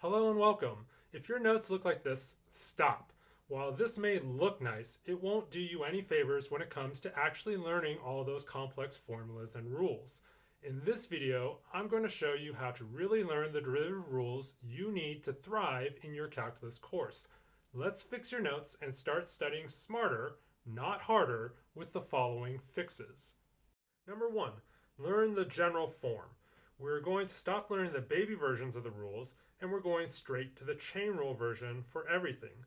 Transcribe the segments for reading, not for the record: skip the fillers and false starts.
Hello and welcome. If your notes look like this, stop. While this may look nice, it won't do you any favors when it comes to actually learning all those complex formulas and rules. In this video, I'm going to show you how to really learn the derivative rules you need to thrive in your calculus course. Let's fix your notes and start studying smarter, not harder, with the following fixes. Number one, learn the general form. We're going to stop learning the baby versions of the rules and we're going straight to the chain rule version for everything.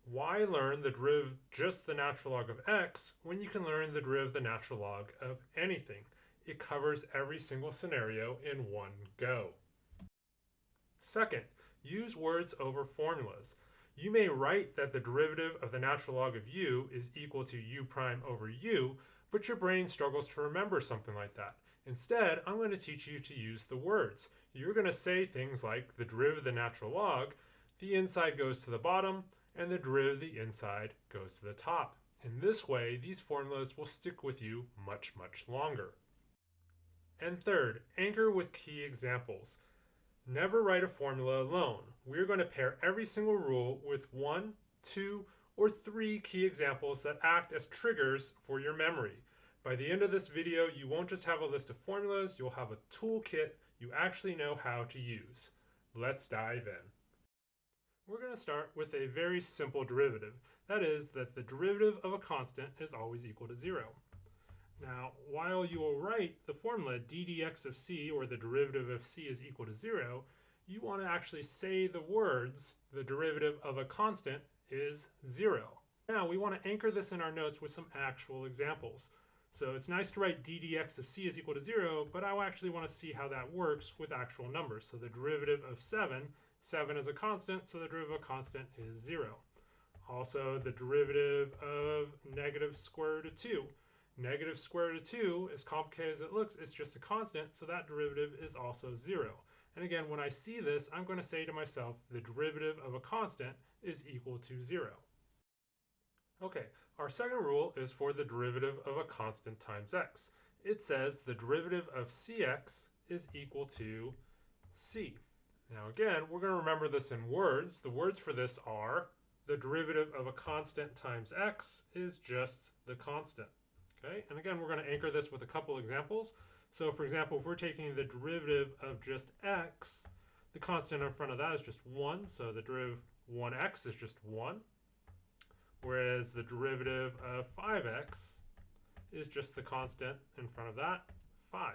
Why learn the derivative just the natural log of x when you can learn the derivative the natural log of anything? It covers every single scenario in one go. Second, use words over formulas. You may write that the derivative of the natural log of u is equal to u prime over u, but your brain struggles to remember something like that. Instead, I'm going to teach you to use the words. You're going to say things like the derivative of the natural log, the inside goes to the bottom, and the derivative of the inside goes to the top. In this way, these formulas will stick with you much longer. And third, anchor with key examples. Never write a formula alone. We're going to pair every single rule with 1, 2, or 3 key examples that act as triggers for your memory. By the end of this video, you won't just have a list of formulas, you'll have a toolkit you actually know how to use. Let's dive in. We're going to start with a very simple derivative. That is that the derivative of a constant is always equal to 0. Now, while you will write the formula d dx of c, or the derivative of c is equal to 0, you want to actually say the words, the derivative of a constant is 0. Now, we want to anchor this in our notes with some actual examples. So it's nice to write d dx of c is equal to 0, but I actually want to see how that works with actual numbers. So the derivative of 7 is a constant, so the derivative of a constant is 0. Also, the derivative of negative square root of 2. Negative square root of 2, as complicated as it looks, it's just a constant, so that derivative is also 0. And again, when I see this, I'm going to say to myself, the derivative of a constant is equal to 0. Okay, our second rule is for the derivative of a constant times x. It says the derivative of cx is equal to c. Now again, we're going to remember this in words. The words for this are the derivative of a constant times x is just the constant. Okay, and again, we're going to anchor this with a couple examples. So for example, if we're taking the derivative of just x, the constant in front of that is just 1, so the derivative of 1x is just 1. Whereas the derivative of 5x is just the constant in front of that, 5.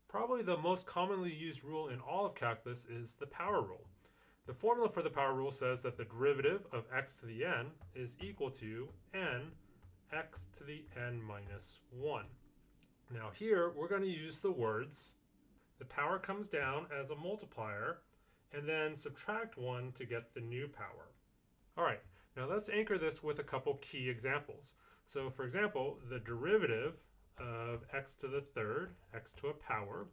Probably the most commonly used rule in all of calculus is the power rule. The formula for the power rule says that the derivative of x to the n is equal to n x to the n minus 1. Now here we're going to use the words, the power comes down as a multiplier, and then subtract 1 to get the new power. All right. Now let's anchor this with a couple key examples. So for example, the derivative of x to the third, x to a power,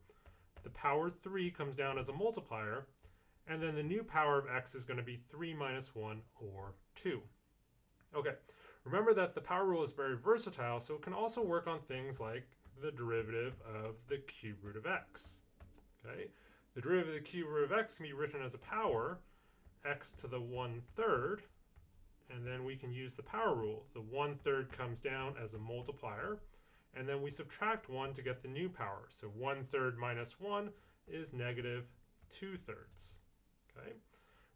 the power 3 comes down as a multiplier, and then the new power of x is going to be 3 minus 1, or 2. Okay, remember that the power rule is very versatile, so it can also work on things like the derivative of the cube root of x. Okay, the derivative of the cube root of x can be written as a power, x to the 1/3, and then we can use the power rule. The 1/3 comes down as a multiplier, and then we subtract 1 to get the new power. So 1/3 minus 1 is negative 2/3. Okay.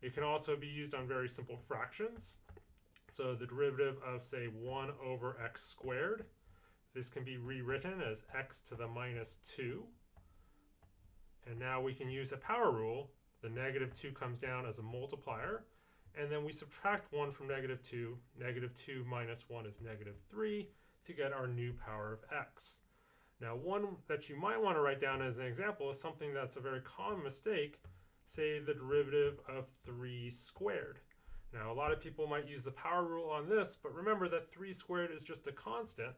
It can also be used on very simple fractions. So the derivative of, say, 1 over x squared, this can be rewritten as x to the minus 2. And now we can use a power rule. The negative 2 comes down as a multiplier, and then we subtract 1 from negative 2. Negative 2 minus 1 is negative 3 to get our new power of x. Now, one that you might want to write down as an example is something that's a very common mistake, say the derivative of 3 squared. Now, a lot of people might use the power rule on this, but remember that 3 squared is just a constant,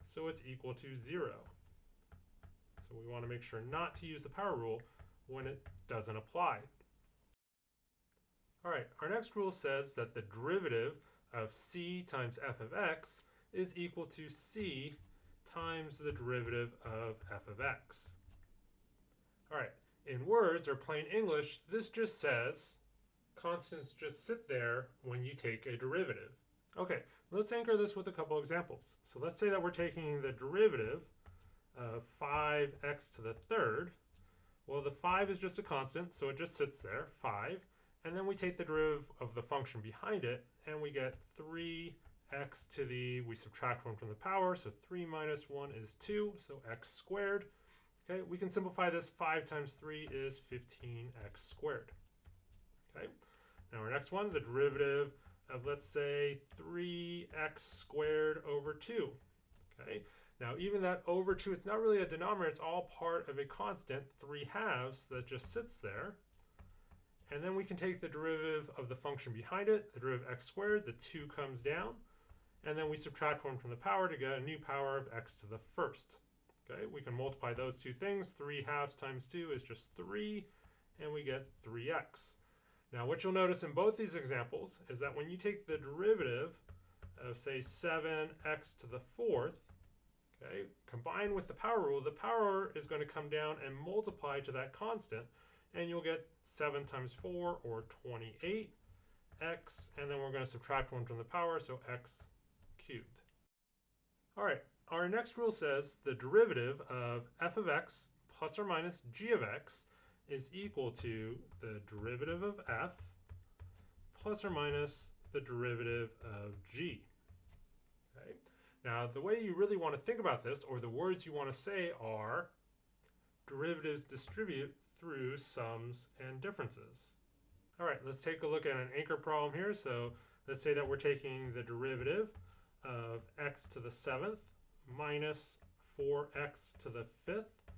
so it's equal to 0. So we want to make sure not to use the power rule when it doesn't apply. All right, our next rule says that the derivative of c times f of x is equal to c times the derivative of f of x. All right, In words or plain English, this just says constants just sit there when you take a derivative. Okay, let's anchor this with a couple examples. So let's say that we're taking the derivative of 5x to the third. Well, the 5 is just a constant, so it just sits there, 5. And then we take the derivative of the function behind it, and we get 3x to the, we subtract 1 from the power, so 3 minus 1 is 2, so x squared. Okay, we can simplify this. 5 times 3 is 15x squared. Okay, now our next one, the derivative of, let's say, 3x squared over 2. Okay, now even that over 2, it's not really a denominator, it's all part of a constant, 3/2, that just sits there. And then we can take the derivative of the function behind it, the derivative of x squared, the 2 comes down, and then we subtract 1 from the power to get a new power of x to the first. Okay, we can multiply those two things. 3/2 times 2 is just 3, and we get 3x. Now what you'll notice in both these examples is that when you take the derivative of, say, 7x to the fourth, okay, combined with the power rule, the power is going to come down and multiply to that constant, and you'll get 7 times 4, or 28x, and then we're going to subtract 1 from the power, so x cubed. All right, our next rule says the derivative of f of x plus or minus g of x is equal to the derivative of f plus or minus the derivative of g. Okay. Now, the way you really want to think about this, or the words you want to say, are derivatives distribute through sums and differences. All right, let's take a look at an anchor problem here. So let's say that we're taking the derivative of x to the 7th minus 4x to the 5th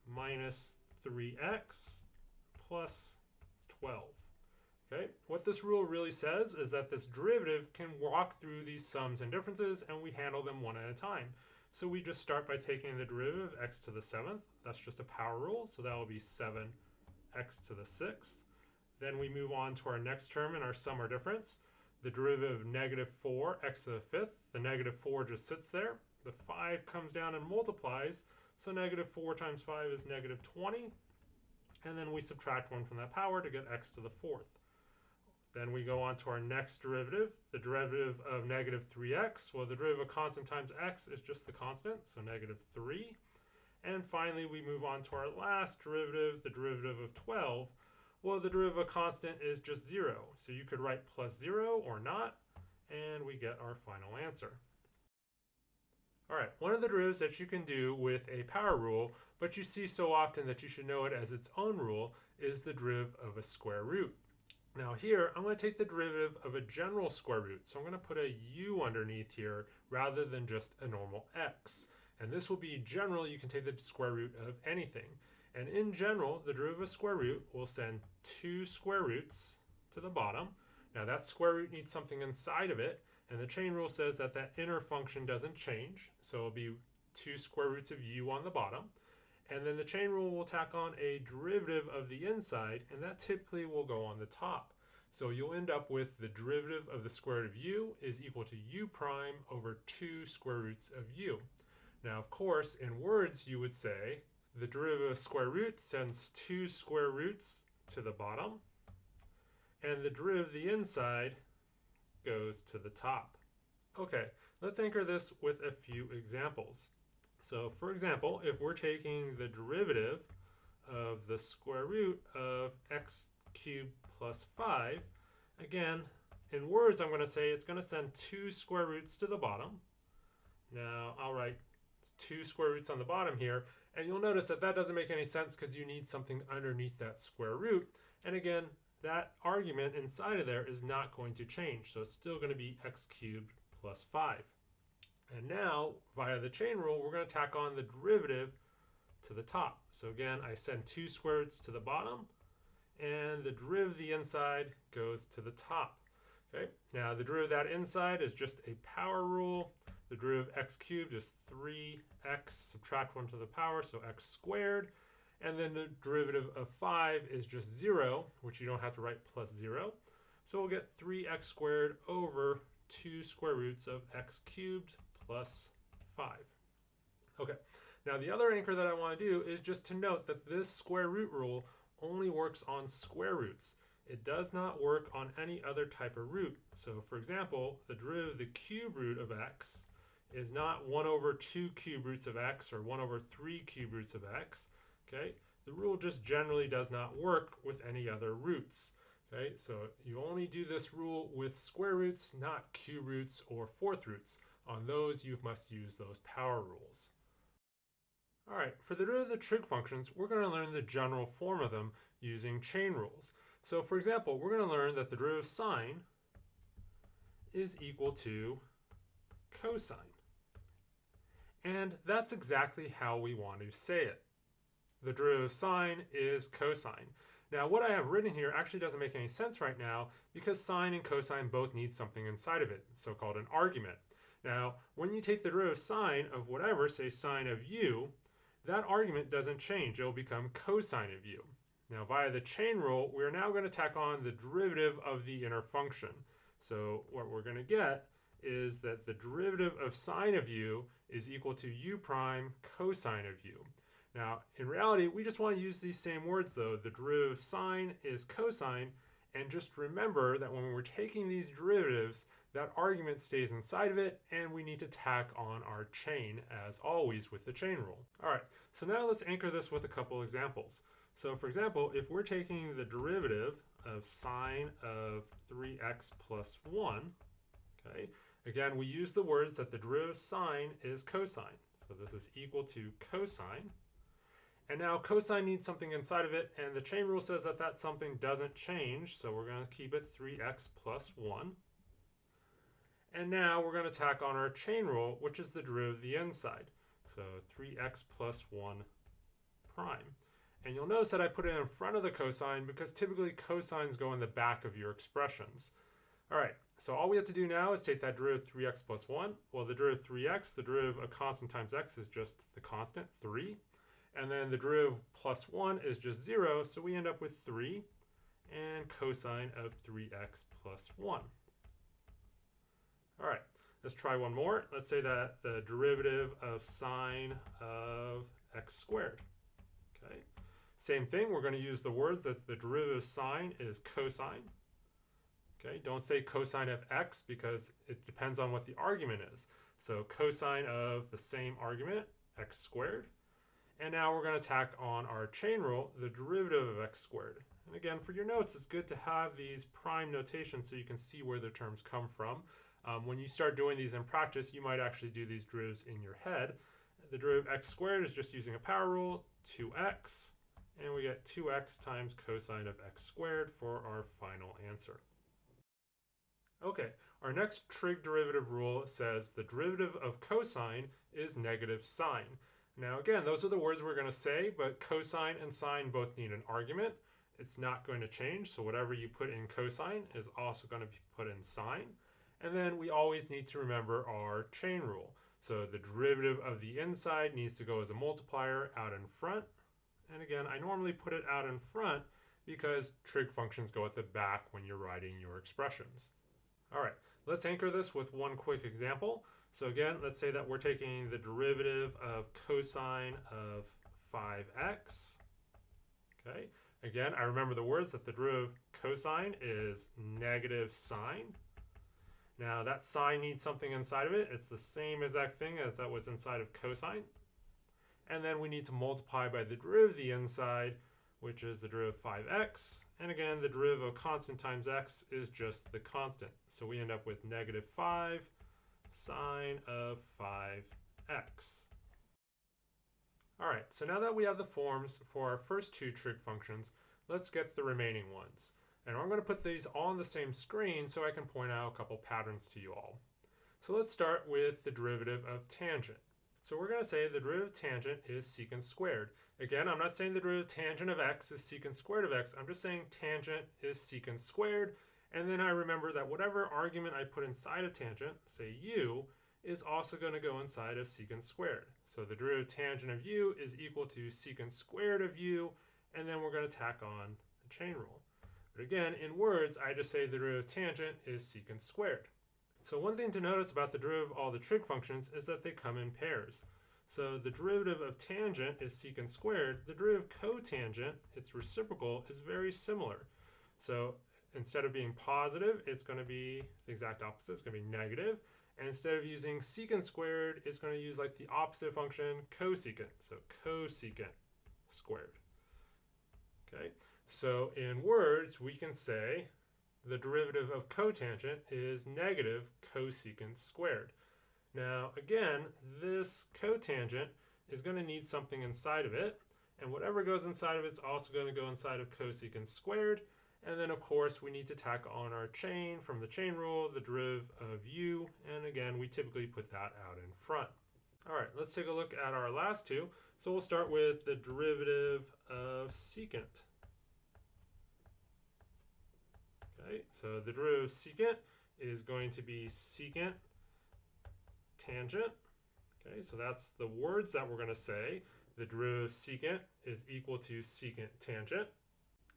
minus 3x plus 12. Okay, what this rule really says is that this derivative can walk through these sums and differences, and we handle them one at a time. So we just start by taking the derivative of x to the 7th. That's just a power rule, so that will be 7x to the 6th. Then we move on to our next term in our sum or difference. The derivative of negative 4x to the 5th. The negative 4 just sits there. The 5 comes down and multiplies, so negative 4 times 5 is negative 20. And then we subtract 1 from that power to get x to the 4th. Then we go on to our next derivative, the derivative of negative 3x. Well, the derivative of constant times x is just the constant, so negative 3. And finally, we move on to our last derivative, the derivative of 12. Well, the derivative of constant is just 0. So you could write plus 0 or not, and we get our final answer. All right, one of the derivatives that you can do with a power rule, but you see so often that you should know it as its own rule, is the derivative of a square root. Now here, I'm going to take the derivative of a general square root. So I'm going to put a u underneath here rather than just a normal x. And this will be general. You can take the square root of anything. And in general, the derivative of a square root will send 2 square roots to the bottom. Now that square root needs something inside of it. And the chain rule says that that inner function doesn't change. So it'll be 2 square roots of u on the bottom. And then the chain rule will tack on a derivative of the inside, and that typically will go on the top. So you'll end up with the derivative of the square root of u is equal to u prime over 2 square roots of u. Now, of course, in words, you would say the derivative of square root sends 2 square roots to the bottom, and the derivative of the inside goes to the top. Okay, let's anchor this with a few examples. So for example, if we're taking the derivative of the square root of x cubed plus 5, again, in words I'm going to say it's going to send 2 square roots to the bottom. Now I'll write 2 square roots on the bottom here, and you'll notice that that doesn't make any sense because you need something underneath that square root. And again, that argument inside of there is not going to change, so it's still going to be x cubed plus 5. And now, via the chain rule, we're going to tack on the derivative to the top. So again, I send 2 square roots to the bottom, and the derivative of the inside goes to the top. Okay. Now, the derivative of that inside is just a power rule. The derivative of x cubed is 3x, subtract 1 to the power, so x squared. And then the derivative of 5 is just 0, which you don't have to write plus 0. So we'll get 3x squared over 2 square roots of x cubed plus 5. Okay, Now the other anchor that I want to do is just to note that this square root rule only works on square roots. It does not work on any other type of root. So for example, the derivative of the cube root of x is not 1 over 2 cube roots of x or 1 over 3 cube roots of x. Okay, the rule just generally does not work with any other roots. Okay, so you only do this rule with square roots, not cube roots or fourth roots. On those, you must use those power rules. All right, for the derivative of the trig functions, we're going to learn the general form of them using chain rules. So for example, we're going to learn that the derivative of sine is equal to cosine. And that's exactly how we want to say it. The derivative of sine is cosine. Now what I have written here actually doesn't make any sense right now because sine and cosine both need something inside of it, so-called an argument. Now when you take the derivative of sine of whatever, say sine of u, that argument doesn't change. It will become cosine of u. Now via the chain rule, we're now going to tack on the derivative of the inner function. So what we're going to get is that the derivative of sine of u is equal to u prime cosine of u. Now, in reality, we just want to use these same words though. The derivative of sine is cosine, and just remember that when we're taking these derivatives, that argument stays inside of it, and we need to tack on our chain as always with the chain rule. All right, so now let's anchor this with a couple examples. So for example, if we're taking the derivative of sine of 3x plus 1, okay, again, we use the words that the derivative of sine is cosine. So this is equal to cosine. And now cosine needs something inside of it, and the chain rule says that that something doesn't change, so we're going to keep it 3x plus 1. And now we're going to tack on our chain rule, which is the derivative of the inside. So 3x plus 1 prime. And you'll notice that I put it in front of the cosine because typically cosines go in the back of your expressions. All right, so all we have to do now is take that derivative 3x plus 1. Well, the derivative 3x, the derivative of constant times x is just the constant, 3. And then the derivative plus 1 is just 0, so we end up with 3 and cosine of 3x plus 1. All right, let's try one more. Let's say that the derivative of sine of x squared. Okay, same thing, we're going to use the words that the derivative of sine is cosine. Okay, don't say cosine of x because it depends on what the argument is. So cosine of the same argument, x squared. And now we're going to tack on our chain rule, the derivative of x squared. And again, for your notes, it's good to have these prime notations so you can see where the terms come from. When you start doing these in practice, you might actually do these derivatives in your head. The derivative of x squared is just using a power rule, 2x, and we get 2x times cosine of x squared for our final answer. Okay, our next trig derivative rule says the derivative of cosine is negative sine. Now again, those are the words we're going to say, but cosine and sine both need an argument. It's not going to change, so whatever you put in cosine is also going to be put in sine. And then we always need to remember our chain rule. So the derivative of the inside needs to go as a multiplier out in front. And again, I normally put it out in front because trig functions go at the back when you're writing your expressions. All right, let's anchor this with one quick example. So again, let's say that we're taking the derivative of cosine of 5x. Okay, again, I remember the words that the derivative of cosine is negative sine. Now that sine needs something inside of it. It's the same exact thing as that was inside of cosine. And then we need to multiply by the derivative of the inside, which is the derivative of 5x. And again, the derivative of constant times x is just the constant. So we end up with negative 5 sine of 5x. All right, so now that we have the forms for our first two trig functions, let's get the remaining ones. And I'm going to put these all on the same screen so I can point out a couple patterns to you all. So let's start with the derivative of tangent. So we're going to say the derivative of tangent is secant squared. Again, I'm not saying the derivative of tangent of x is secant squared of x. I'm just saying tangent is secant squared. And then I remember that whatever argument I put inside of tangent, say u, is also going to go inside of secant squared. So the derivative of tangent of u is equal to secant squared of u, and then we're going to tack on the chain rule. But again, in words, I just say the derivative of tangent is secant squared. So one thing to notice about the derivative of all the trig functions is that they come in pairs. So the derivative of tangent is secant squared. The derivative of cotangent, its reciprocal, is very similar. So instead of being positive, it's going to be the exact opposite. It's going to be negative. And instead of using secant squared, it's going to use like the opposite function, cosecant. So cosecant squared. Okay. So in words, we can say the derivative of cotangent is negative cosecant squared. Now, again, this cotangent is going to need something inside of it, and whatever goes inside of it is also going to go inside of cosecant squared. And then, of course, we need to tack on our chain from the chain rule, the derivative of u, and again, we typically put that out in front. All right, let's take a look at our last two. So we'll start with the derivative of secant. Okay, so the derivative of secant is going to be secant tangent. Okay, so that's the words that we're going to say. The derivative of secant is equal to secant tangent.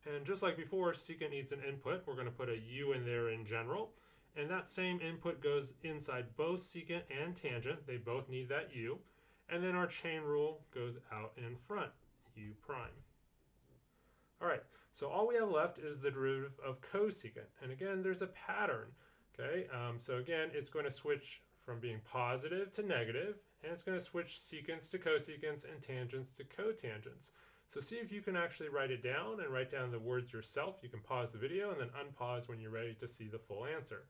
And just like before, secant needs an input. We're going to put a u in there in general. And that same input goes inside both secant and tangent. They both need that u. And then our chain rule goes out in front, u prime. All right, so all we have left is the derivative of cosecant. And again, there's a pattern. Okay, so again, it's going to switch from being positive to negative, and it's going to switch secants to cosecants and tangents to cotangents. So see if you can actually write it down and write down the words yourself. You can pause the video and then unpause when you're ready to see the full answer.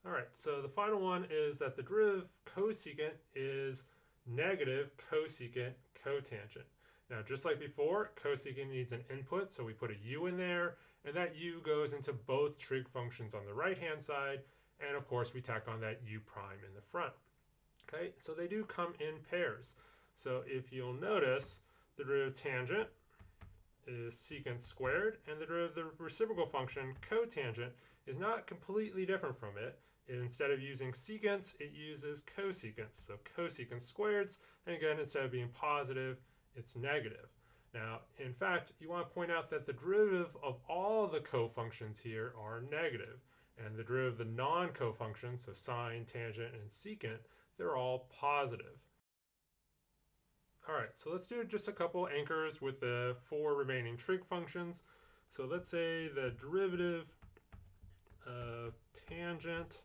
All right, so the final one is that the derivative of cosecant is negative cosecant cotangent. Now, just like before, cosecant needs an input, so we put a u in there, and that u goes into both trig functions on the right-hand side, and of course, we tack on that u prime in the front. Okay, so they do come in pairs. So if you'll notice, the derivative of tangent is secant squared, and the derivative of the reciprocal function, cotangent, is not completely different from it. Instead of using secants, it uses cosecants. So cosecant squareds, and again, instead of being positive, it's negative. Now, in fact, you want to point out that the derivative of all the cofunctions here are negative. And the derivative of the non-cofunctions, so sine, tangent, and secant, they're all positive. All right, so let's do just a couple anchors with the 4 remaining trig functions. So let's say the derivative of tangent.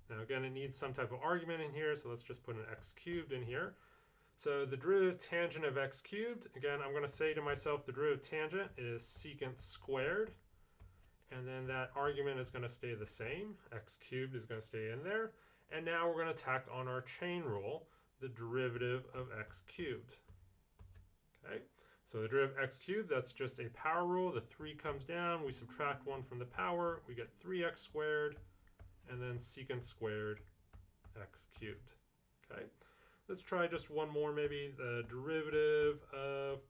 Now again, it needs some type of argument in here, so let's just put an x cubed in here. So the derivative tangent of x cubed, again, I'm going to say to myself the derivative tangent is secant squared. And then that argument is going to stay the same. X cubed is going to stay in there. And now we're going to tack on our chain rule, the derivative of x cubed. Okay, so the derivative of x cubed, that's just a power rule. The 3 comes down, we subtract 1 from the power, we get 3x squared, and then secant squared x cubed. Okay, let's try just one more maybe. The derivative of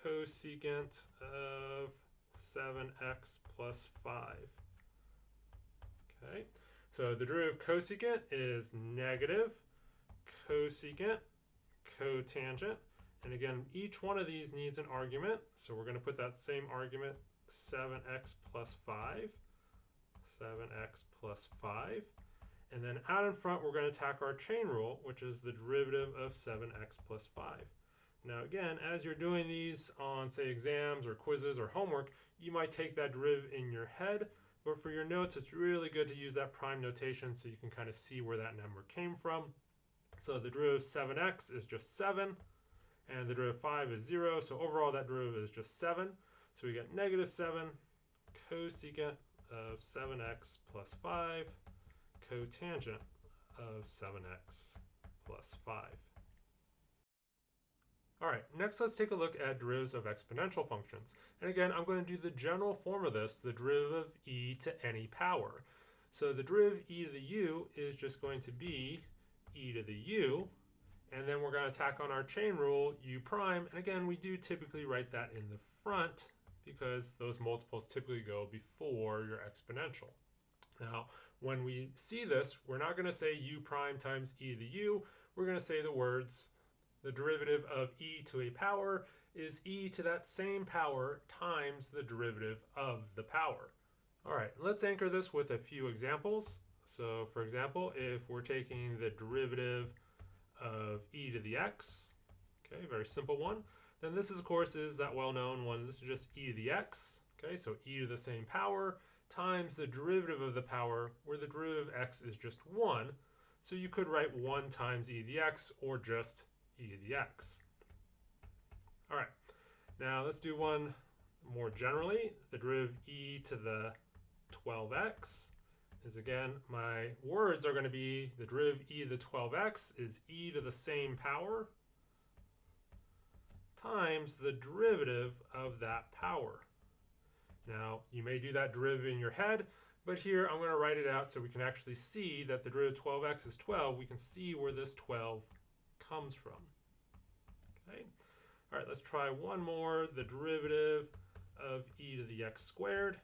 cosecant of 7x plus 5. Okay, so the derivative of cosecant is negative cosecant cotangent. And again, each one of these needs an argument. So we're going to put that same argument, 7x plus 5. 7x plus 5. And then out in front, we're going to tack our chain rule, which is the derivative of 7x plus 5. Now again, as you're doing these on, say, exams or quizzes or homework, you might take that derivative in your head, but for your notes, it's really good to use that prime notation so you can kind of see where that number came from. So the derivative of 7x is just 7, and the derivative of 5 is 0, so overall that derivative is just 7. So we get negative 7 cosecant of 7x plus 5 cotangent of 7x plus 5. All right, next let's take a look at derivatives of exponential functions. And again, I'm going to do the general form of this, the derivative of e to any power. So the derivative of e to the u is just going to be e to the u, and then we're going to tack on our chain rule, u prime, and again, we do typically write that in the front because those multiples typically go before your exponential. Now, when we see this, we're not going to say u prime times e to the u, we're going to say the words, the derivative of e to a power is e to that same power times the derivative of the power. All right, let's anchor this with a few examples. So for example, if we're taking the derivative of e to the x, Okay, very simple one. Then this is, of course, is that well-known one. This is just e to the x. Okay, so e to the same power times the derivative of the power, where the derivative of x is just 1. So you could write 1 times e to the x, or just e to the x. All right, now let's do one more generally. The derivative e to the 12x is, again, my words are going to be the derivative e to the 12x is e to the same power times the derivative of that power. Now, you may do that derivative in your head, but here I'm going to write it out so we can actually see that the derivative of 12x is 12. We can see where this 12 comes from. Okay. All right, let's try one more. The derivative of e to the x squared.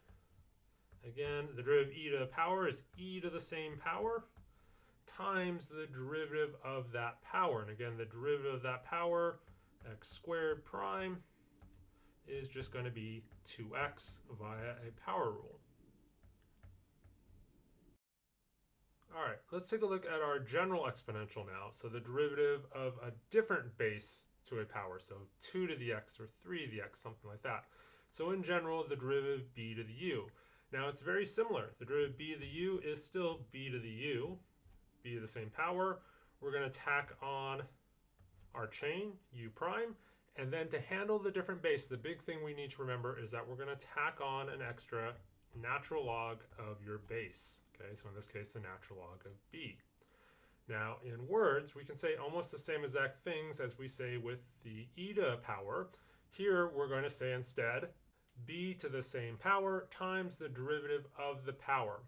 Again, the derivative of e to the power is e to the same power times the derivative of that power. And again, the derivative of that power, x squared prime, is just going to be 2x via a power rule. All right, let's take a look at our general exponential now. So the derivative of a different base to a power, so 2 to the x or 3 to the x, something like that. So in general, the derivative b to the u. Now it's very similar. The derivative b to the u is still b to the u, b to the same power. We're going to tack on our chain, u prime, and then to handle the different base, the big thing we need to remember is that we're going to tack on an extra natural log of your base. Okay, so in this case, the natural log of b. Now, in words, we can say almost the same exact things as we say with the e to the power. Here, we're going to say instead b to the same power times the derivative of the power.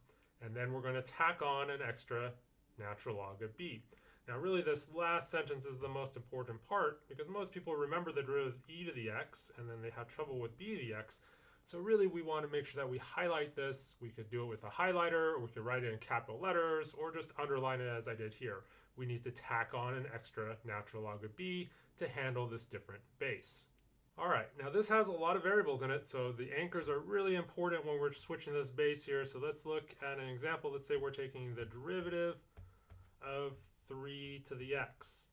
And then we're going to tack on an extra natural log of b. Now, really, this last sentence is the most important part because most people remember the derivative of e to the x, and then they have trouble with b to the x. So really, we want to make sure that we highlight this. We could do it with a highlighter, or we could write it in capital letters, or just underline it as I did here. We need to tack on an extra natural log of b to handle this different base. All right, now this has a lot of variables in it, so the anchors are really important when we're switching this base here. So let's look at an example. Let's say we're taking the derivative of 3 to the x.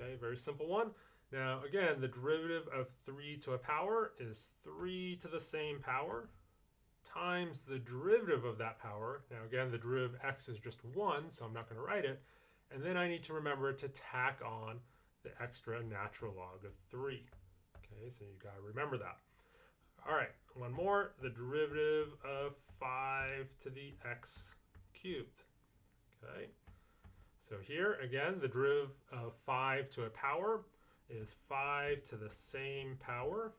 Okay, very simple one. Now, again, the derivative of 3 to a power is 3 to the same power times the derivative of that power. Now, again, the derivative of x is just 1, so I'm not going to write it. And then I need to remember to tack on the extra natural log of 3. Okay, so you got to remember that. All right, one more. The derivative of 5 to the x cubed. Okay, so here, again, the derivative of 5 to a power is 5 to the same power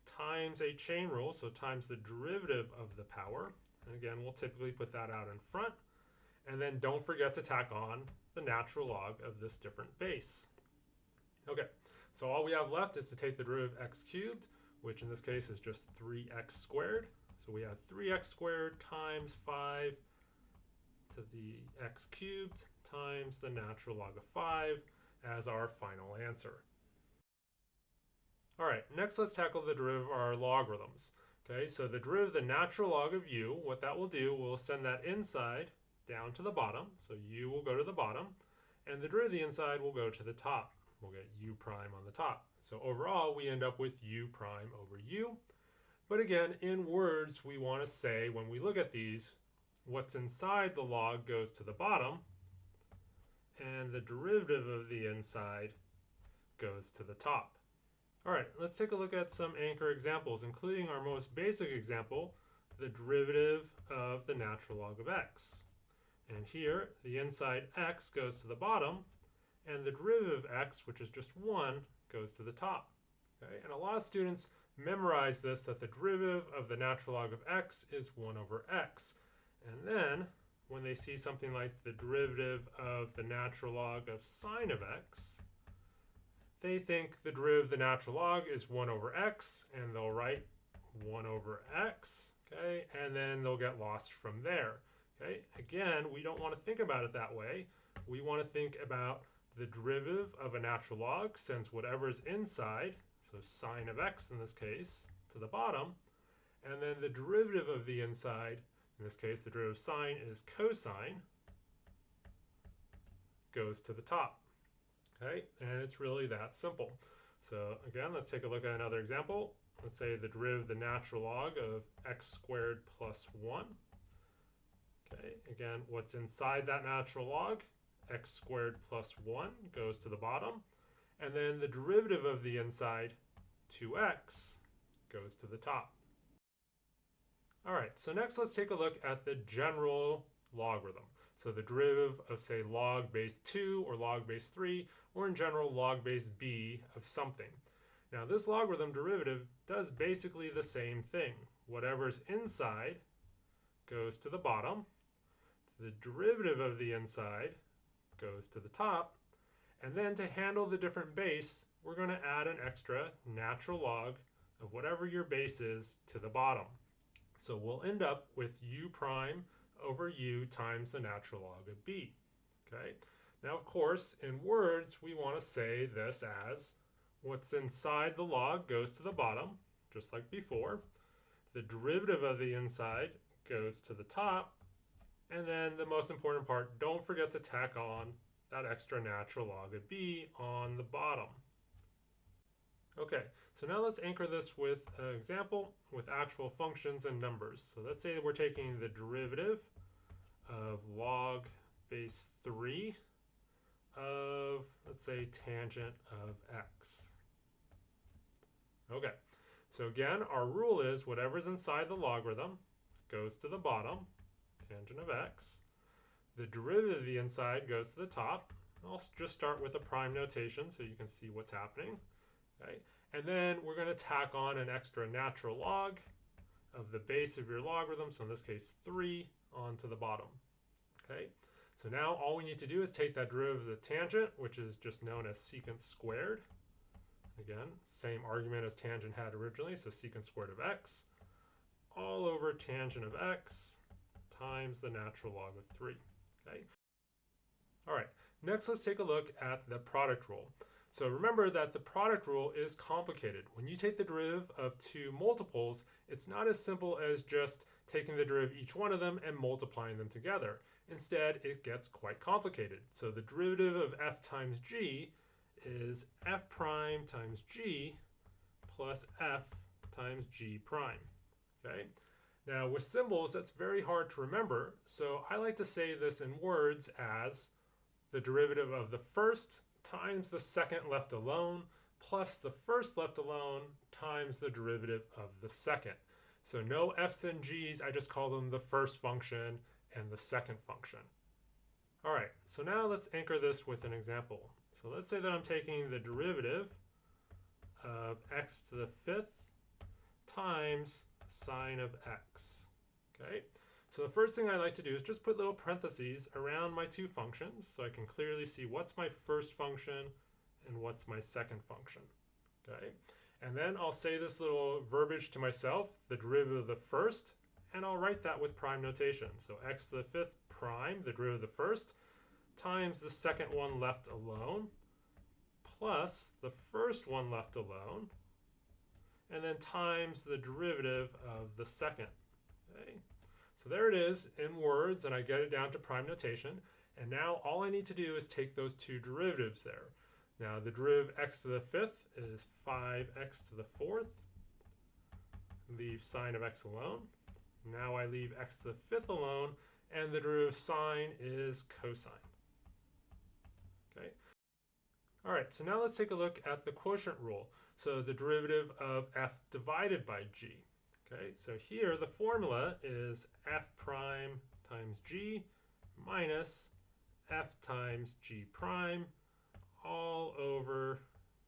times a chain rule, so times the derivative of the power. And again, we'll typically put that out in front. And then don't forget to tack on the natural log of this different base. Okay, so all we have left is to take the derivative of x cubed, which in this case is just 3x squared. So we have 3x squared times 5 to the x cubed times the natural log of 5 as our final answer. All right, next let's tackle the derivative of our logarithms. Okay, so the derivative of the natural log of u, what that will do, we'll send that inside down to the bottom. So u will go to the bottom, and the derivative of the inside will go to the top. We'll get u prime on the top. So overall, we end up with u prime over u. But again, in words, we want to say, when we look at these, what's inside the log goes to the bottom, and the derivative of the inside goes to the top. All right, let's take a look at some anchor examples, including our most basic example, the derivative of the natural log of x. And here, the inside x goes to the bottom, and the derivative of x, which is just 1, goes to the top. Okay? And a lot of students memorize this, that the derivative of the natural log of x is 1 over x. And then, when they see something like the derivative of the natural log of sine of x, they think the derivative of the natural log is 1 over x, and they'll write 1 over x, okay? And then they'll get lost from there, okay? Again, we don't want to think about it that way. We want to think about the derivative of a natural log, sends whatever's inside, so sine of x in this case, to the bottom, and then the derivative of the inside, in this case, the derivative of sine is cosine, goes to the top. Okay, and it's really that simple. So again, let's take a look at another example. Let's say the derivative of the natural log of x squared plus 1. Okay, again, what's inside that natural log? X squared plus 1 goes to the bottom. And then the derivative of the inside, 2x, goes to the top. All right, so next let's take a look at the general logarithm. So the derivative of, say, log base 2 or log base 3, or in general log base b of something. Now this logarithm derivative does basically the same thing. Whatever's inside goes to the bottom. The derivative of the inside goes to the top. And then to handle the different base, we're going to add an extra natural log of whatever your base is to the bottom. So we'll end up with u prime over u times the natural log of b. Okay. Now, of course, in words, we want to say this as what's inside the log goes to the bottom, just like before. The derivative of the inside goes to the top. And then the most important part, don't forget to tack on that extra natural log of b on the bottom. Okay, so now let's anchor this with an example with actual functions and numbers. So let's say that we're taking the derivative of log base 3 of, let's say, tangent of x. Okay, so again, our rule is whatever's inside the logarithm goes to the bottom, tangent of x. The derivative of the inside goes to the top. I'll just start with a prime notation so you can see what's happening. Okay, and then we're going to tack on an extra natural log of the base of your logarithm, so in this case 3, onto the bottom. Okay, so now all we need to do is take that derivative of the tangent, which is just known as secant squared. Again, same argument as tangent had originally, so secant squared of x, all over tangent of x times the natural log of 3. Okay. All right, next let's take a look at the product rule. So remember that the product rule is complicated. When you take the derivative of two multiples, it's not as simple as just taking the derivative of each one of them and multiplying them together. Instead, it gets quite complicated. So the derivative of f times g is f prime times g plus f times g prime. Okay. Now with symbols, that's very hard to remember. So I like to say this in words as the derivative of the first times the second left alone plus the first left alone times the derivative of the second. So no f's and g's, I just call them the first function and the second function. All right, so now let's anchor this with an example. So let's say that I'm taking the derivative of x to the 5th times sine of x. Okay, so the first thing I like to do is just put little parentheses around my two functions so I can clearly see what's my first function and what's my second function. Okay, and then I'll say this little verbiage to myself, the derivative of the first, and I'll write that with prime notation. So x to the 5th prime, the derivative of the first, times the second one left alone, plus the first one left alone, and then times the derivative of the second. Okay. So there it is in words, and I get it down to prime notation. And now all I need to do is take those two derivatives there. Now the derivative x to the 5th is 5x to the 4th. Leave sine of x alone. Now I leave x to the 5th alone, and the derivative of sine is cosine. Okay. All right, so now let's take a look at the quotient rule. So the derivative of f divided by g. Okay, so here the formula is f prime times g minus f times g prime all over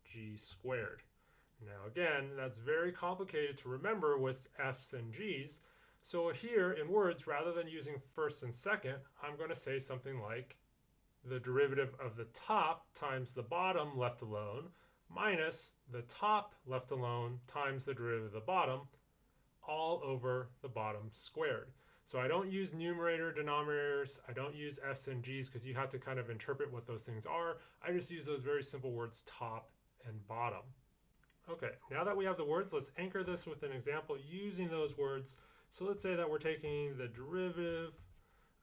g squared. Now again, that's very complicated to remember with f's and g's. So here in words, rather than using first and second, I'm going to say something like the derivative of the top times the bottom left alone minus the top left alone times the derivative of the bottom all over the bottom squared. So I don't use numerator, denominators, I don't use f's and g's because you have to kind of interpret what those things are. I just use those very simple words top and bottom. Okay, now that we have the words, let's anchor this with an example using those words. So let's say that we're taking the derivative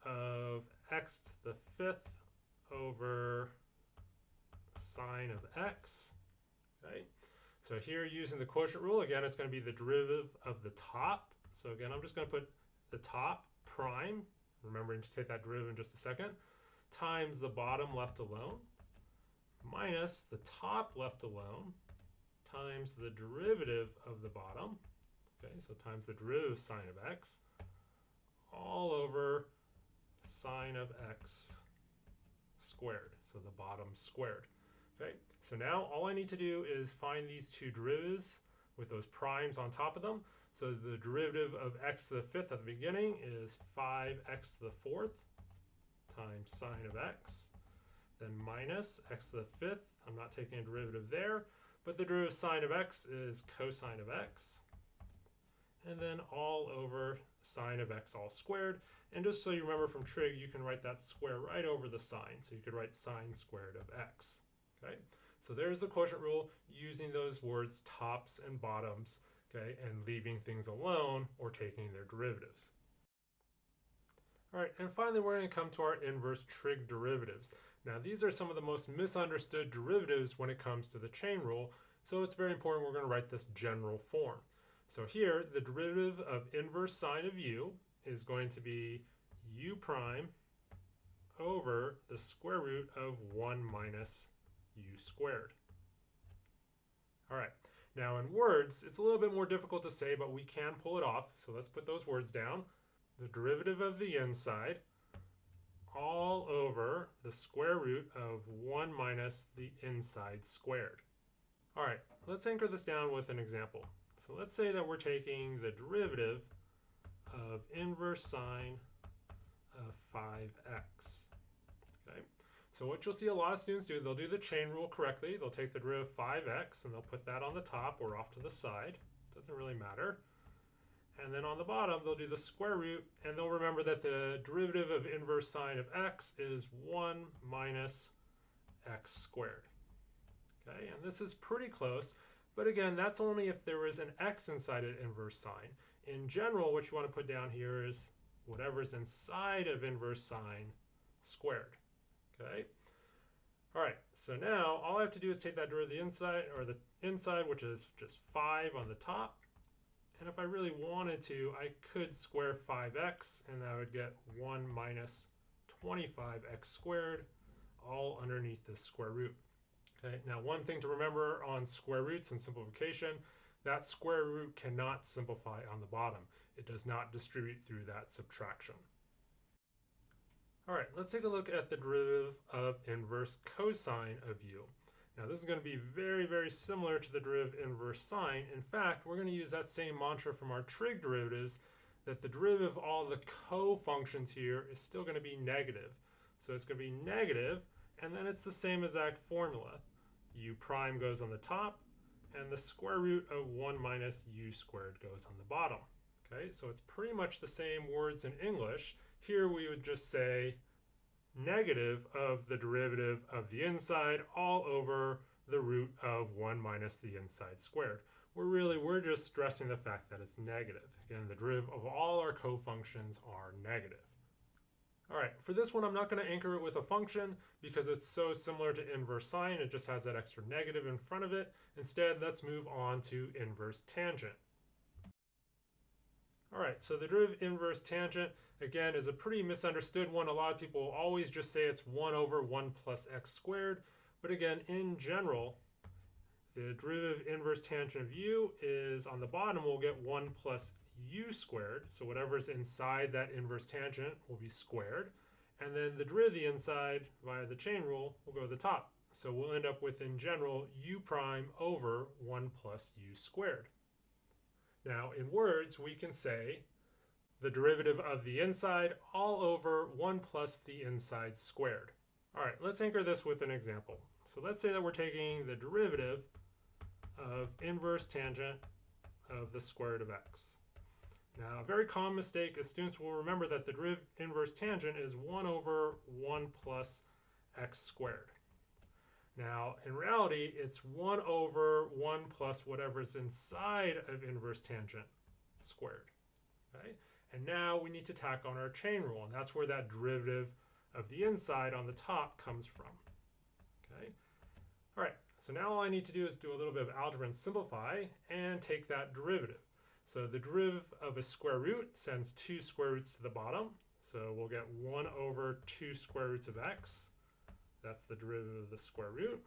of x to the 5th over sine of x. Okay? So here using the quotient rule, again, it's going to be the derivative of the top. So again, I'm just going to put the top prime, remembering to take that derivative in just a second, times the bottom left alone, minus the top left alone, times the derivative of the bottom, okay, so times the derivative of sine of x, all over sine of x squared, so the bottom squared. Okay, so now all I need to do is find these two derivatives with those primes on top of them. So the derivative of x to the fifth at the beginning is 5x to the fourth times sine of x, then minus x to the fifth. I'm not taking a derivative there, but the derivative of sine of x is cosine of x, and then all over sine of x all squared. And just so you remember from trig, you can write that square right over the sine. So you could write sine squared of x. Okay, so there's the quotient rule using those words tops and bottoms, okay, and leaving things alone or taking their derivatives. All right, and finally we're going to come to our inverse trig derivatives. Now these are some of the most misunderstood derivatives when it comes to the chain rule, so it's very important we're going to write this general form. So here, the derivative of inverse sine of u is going to be u prime over the square root of 1 minus u squared. All right, now in words, it's a little bit more difficult to say, but we can pull it off. So let's put those words down. The derivative of the inside all over the square root of 1 minus the inside squared. All right, let's anchor this down with an example. So let's say that we're taking the derivative of inverse sine of 5x. Okay, so what you'll see a lot of students do, they'll do the chain rule correctly. They'll take the derivative of 5x and they'll put that on the top or off to the side. Doesn't really matter. And then on the bottom, they'll do the square root, and they'll remember that the derivative of inverse sine of x is 1 minus x squared. Okay, and this is pretty close, but again, that's only if there is an x inside an inverse sine. In general, what you want to put down here is whatever's inside of inverse sine squared. Okay. All right, so now all I have to do is take that derivative of the inside, which is just 5 on the top. And if I really wanted to, I could square 5x, and I would get 1 minus 25x squared, all underneath this square root. Okay, now one thing to remember on square roots and simplification, that square root cannot simplify on the bottom. It does not distribute through that subtraction. All right, let's take a look at the derivative of inverse cosine of u. Now this is going to be very, very similar to the derivative of inverse sine. In fact, we're going to use that same mantra from our trig derivatives, that the derivative of all the co-functions here is still going to be negative. So it's going to be negative, and then it's the same exact formula. U prime goes on the top, and the square root of 1 minus u squared goes on the bottom. Okay, so it's pretty much the same words in English. Here we would just say negative of the derivative of the inside all over the root of 1 minus the inside squared. We're just stressing the fact that it's negative. Again, the derivative of all our co-functions are negative. All right, for this one, I'm not going to anchor it with a function because it's so similar to inverse sine. It just has that extra negative in front of it. Instead, let's move on to inverse tangent. All right, so the derivative of inverse tangent, again, is a pretty misunderstood one. A lot of people always just say it's 1 over 1 plus x squared. But again, in general, the derivative of inverse tangent of u is on the bottom, we'll get 1 plus u squared. So whatever's inside that inverse tangent will be squared. And then the derivative of the inside via the chain rule will go to the top. So we'll end up with, in general, u prime over 1 plus u squared. Now, in words, we can say the derivative of the inside all over 1 plus the inside squared. All right, let's anchor this with an example. So let's say that we're taking the derivative of inverse tangent of the square root of x. Now, a very common mistake is students will remember that the derivative inverse tangent is 1 over 1 plus x squared. Now, in reality, it's 1 over 1 plus whatever's inside of inverse tangent squared. Okay? And now we need to tack on our chain rule, and that's where that derivative of the inside on the top comes from. Okay? All right, so now all I need to do is do a little bit of algebra and simplify and take that derivative. So the derivative of a square root sends 2 square roots to the bottom. So we'll get 1 over 2 square roots of x. That's the derivative of the square root.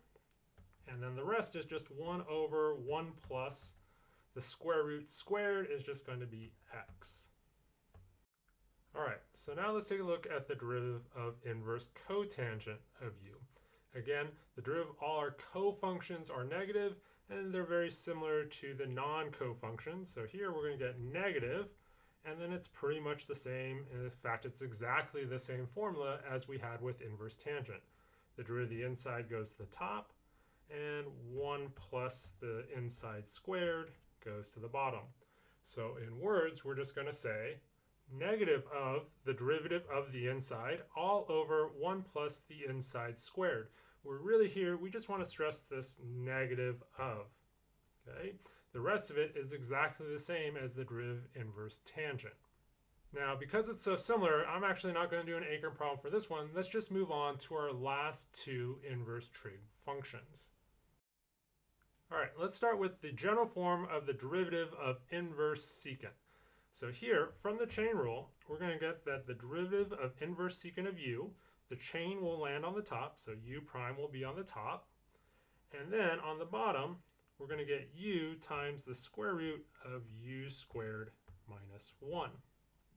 And then the rest is just 1 over 1 plus the square root squared is just going to be x. All right, so now let's take a look at the derivative of inverse cotangent of u. Again, the derivative of all our co-functions are negative, and they're very similar to the non-co-functions. So here we're going to get negative, and then it's pretty much the same. In fact, it's exactly the same formula as we had with inverse tangent. The derivative of the inside goes to the top, and 1 plus the inside squared goes to the bottom. So in words, we're just going to say negative of the derivative of the inside all over 1 plus the inside squared. We're really here, we just want to stress this negative of. Okay? The rest of it is exactly the same as the derivative inverse tangent. Now, because it's so similar, I'm actually not going to do an acre problem for this one. Let's just move on to our last 2 inverse trig functions. All right, let's start with the general form of the derivative of inverse secant. So here, from the chain rule, we're going to get that the derivative of inverse secant of u, the chain will land on the top, so u prime will be on the top. And then on the bottom, we're going to get u times the square root of u squared minus 1.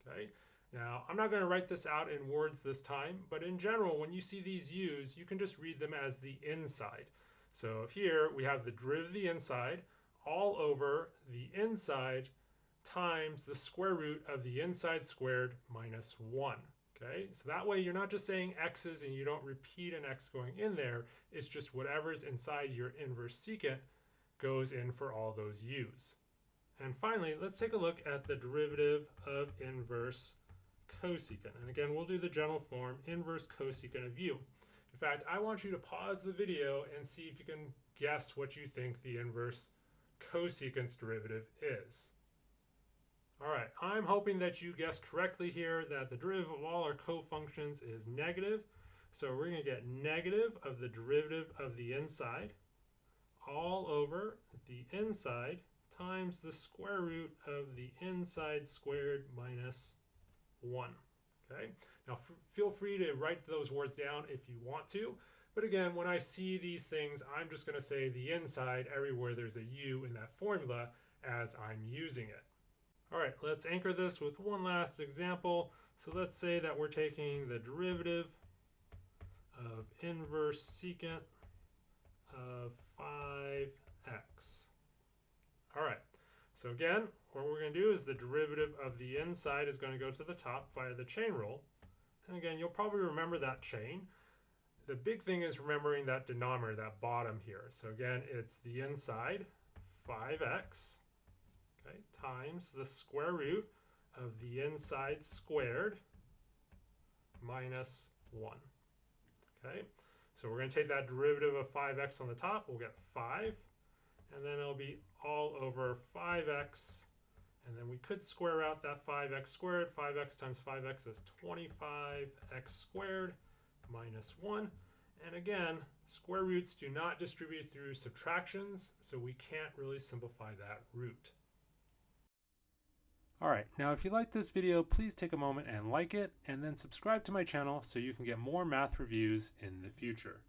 Okay? Now, I'm not going to write this out in words this time, but in general, when you see these u's, you can just read them as the inside. So here we have the derivative of the inside all over the inside times the square root of the inside squared minus 1. Okay, so that way you're not just saying x's and you don't repeat an x going in there. It's just whatever's inside your inverse secant goes in for all those u's. And finally, let's take a look at the derivative of inverse cosecant. And again, we'll do the general form, inverse cosecant of u. In fact, I want you to pause the video and see if you can guess what you think the inverse cosecant's derivative is. All right, I'm hoping that you guessed correctly here that the derivative of all our co-functions is negative. So we're going to get negative of the derivative of the inside all over the inside times the square root of the inside squared minus 1. Okay, now feel free to write those words down if you want to. But again, when I see these things, I'm just going to say the inside everywhere there's a u in that formula as I'm using it. All right, let's anchor this with one last example. So let's say that we're taking the derivative of inverse secant of 5x. All right, so again, what we're going to do is the derivative of the inside is going to go to the top via the chain rule. And again, you'll probably remember that chain. The big thing is remembering that denominator, that bottom here. So again, it's the inside, 5x. Okay, times the square root of the inside squared minus 1. Okay, so we're going to take that derivative of 5x on the top. We'll get 5, and then it'll be all over 5x. And then we could square out that 5x squared. 5x times 5x is 25x squared minus 1. And again, square roots do not distribute through subtractions, so we can't really simplify that root. Alright, now if you liked this video, please take a moment and like it, and then subscribe to my channel so you can get more math reviews in the future.